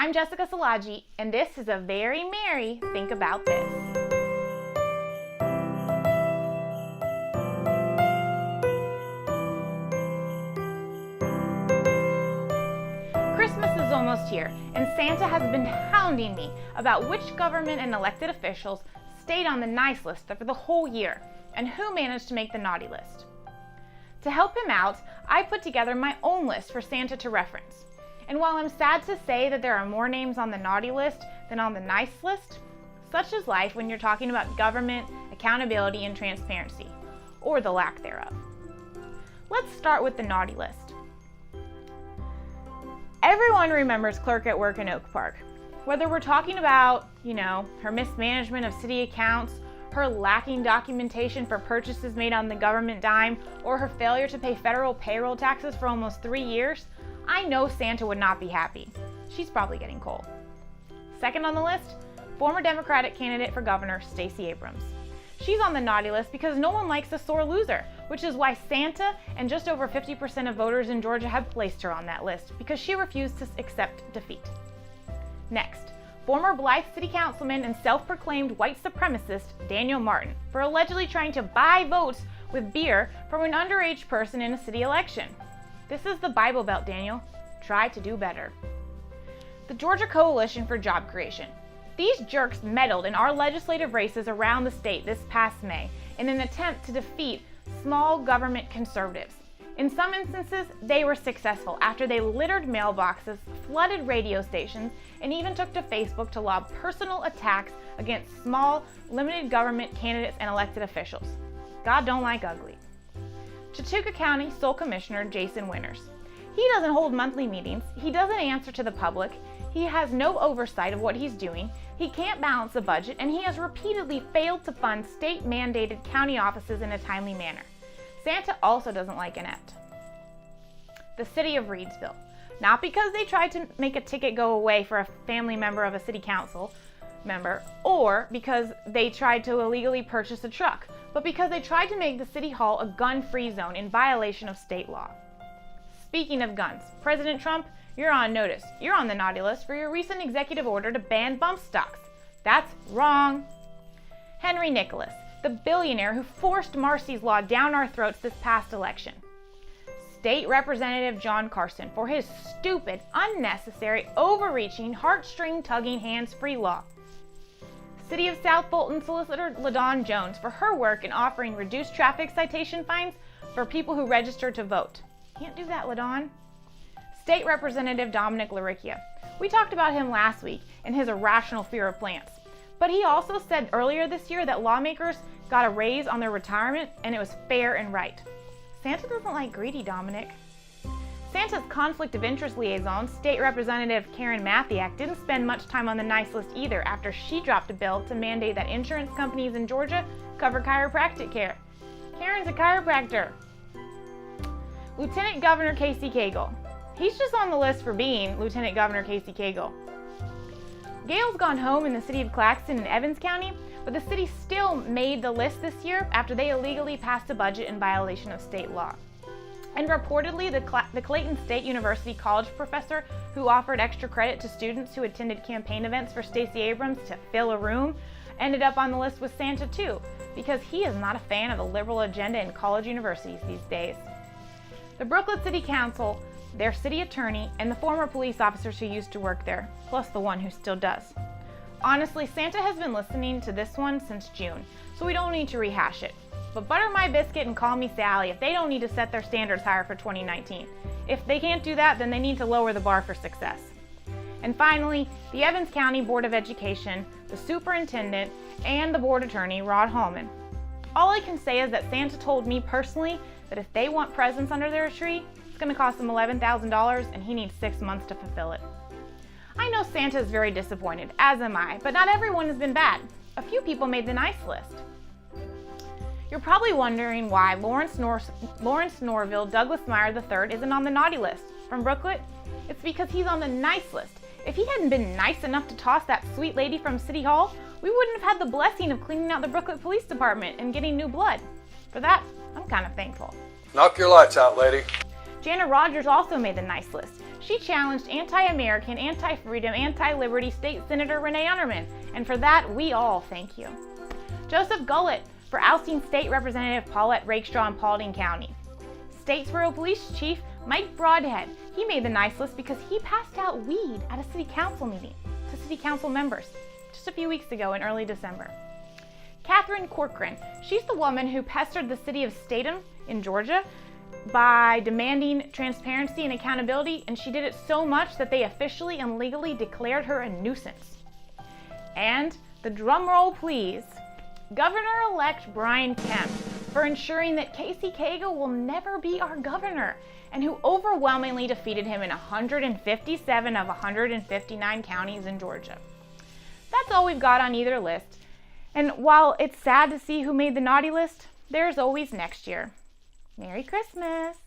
I'm Jessica Salaji, and this is a very merry Think About This. Christmas is almost here, and Santa has been hounding me about which government and elected officials stayed on the nice list for the whole year, and who managed to make the naughty list. To help him out, I put together my own list for Santa to reference. And while I'm sad to say that there are more names on the naughty list than on the nice list, such is life when you're talking about government, accountability, and transparency, or the lack thereof. Let's start with the naughty list. Everyone remembers Clerk at Work in Oak Park. Whether we're talking about, her mismanagement of city accounts, her lacking documentation for purchases made on the government dime, or her failure to pay federal payroll taxes for almost 3 years, I know Santa would not be happy. She's probably getting coal. Second on the list, former Democratic candidate for governor, Stacey Abrams. She's on the naughty list because no one likes a sore loser, which is why Santa and just over 50% of voters in Georgia have placed her on that list because she refused to accept defeat. Next, former Blythe City Councilman and self-proclaimed white supremacist Daniel Martin for allegedly trying to buy votes with beer from an underage person in a city election. This is the Bible Belt, Daniel. Try to do better. The Georgia Coalition for Job Creation. These jerks meddled in our legislative races around the state this past May in an attempt to defeat small government conservatives. In some instances, they were successful after they littered mailboxes, flooded radio stations, and even took to Facebook to lob personal attacks against small, limited government candidates and elected officials. God don't like ugly. Chautauqua County Sole Commissioner Jason Winters. He doesn't hold monthly meetings, he doesn't answer to the public, he has no oversight of what he's doing, he can't balance a budget, and he has repeatedly failed to fund state-mandated county offices in a timely manner. Santa also doesn't like inept. The City of Reedsville. Not because they tried to make a ticket go away for a family member of a city council member, or because they tried to illegally purchase a truck, but because they tried to make the city hall a gun-free zone in violation of state law. Speaking of guns, President Trump, you're on notice. You're on the naughty list for your recent executive order to ban bump stocks. That's wrong. Henry Nicholas, the billionaire who forced Marsy's Law down our throats this past election. State Representative John Carson for his stupid, unnecessary, overreaching, heartstring-tugging, hands-free law. City of South Fulton Solicitor LaDawn Jones for her work in offering reduced traffic citation fines for people who register to vote. Can't do that, LaDawn. State Representative Dominic LaRicchia. We talked about him last week and his irrational fear of plants. But he also said earlier this year that lawmakers got a raise on their retirement and it was fair and right. Santa doesn't like greedy, Dominic. Santa's conflict of interest liaison, State Representative Karen Mathiak, didn't spend much time on the nice list either after she dropped a bill to mandate that insurance companies in Georgia cover chiropractic care. Karen's a chiropractor. Lieutenant Governor Casey Cagle. He's just on the list for being Lieutenant Governor Casey Cagle. Gail's gone home in the city of Claxton in Evans County, but the city still made the list this year after they illegally passed a budget in violation of state law. And reportedly, the Clayton State University college professor who offered extra credit to students who attended campaign events for Stacey Abrams to fill a room ended up on the list with Santa too, because he is not a fan of the liberal agenda in college universities these days. The Brooklet City Council, their city attorney, and the former police officers who used to work there, plus the one who still does. Honestly, Santa has been listening to this one since June, so we don't need to rehash it. But butter my biscuit and call me Sally if they don't need to set their standards higher for 2019. If they can't do that, then they need to lower the bar for success. And finally, the Evans County Board of Education, the superintendent, and the board attorney, Rod Hallman. All I can say is that Santa told me personally that if they want presents under their tree, it's going to cost them $11,000 and he needs 6 months to fulfill it. I know Santa is very disappointed, as am I, but not everyone has been bad. A few people made the nice list. You're probably wondering why Lawrence Norville Douglas Meyer III isn't on the naughty list. From Brooklet, it's because he's on the nice list. If he hadn't been nice enough to toss that sweet lady from City Hall, we wouldn't have had the blessing of cleaning out the Brooklet Police Department and getting new blood. For that, I'm kind of thankful. Knock your lights out, lady. Jana Rogers also made the nice list. She challenged anti-American, anti-freedom, anti-liberty State Senator Renee Unterman, and for that, we all thank you. Joseph Gullett for ousting State Representative Paulette Rakestraw in Paulding County. Statesboro Police Chief Mike Broadhead, he made the nice list because he passed out weed at a city council meeting to city council members just a few weeks ago in early December. Catherine Corcoran, she's the woman who pestered the city of Statham in Georgia by demanding transparency and accountability, and she did it so much that they officially and legally declared her a nuisance. And the drum roll please, Governor-elect Brian Kemp for ensuring that Casey Cagle will never be our governor, and who overwhelmingly defeated him in 157 of 159 counties in Georgia. That's all we've got on either list. And while it's sad to see who made the naughty list, there's always next year. Merry Christmas!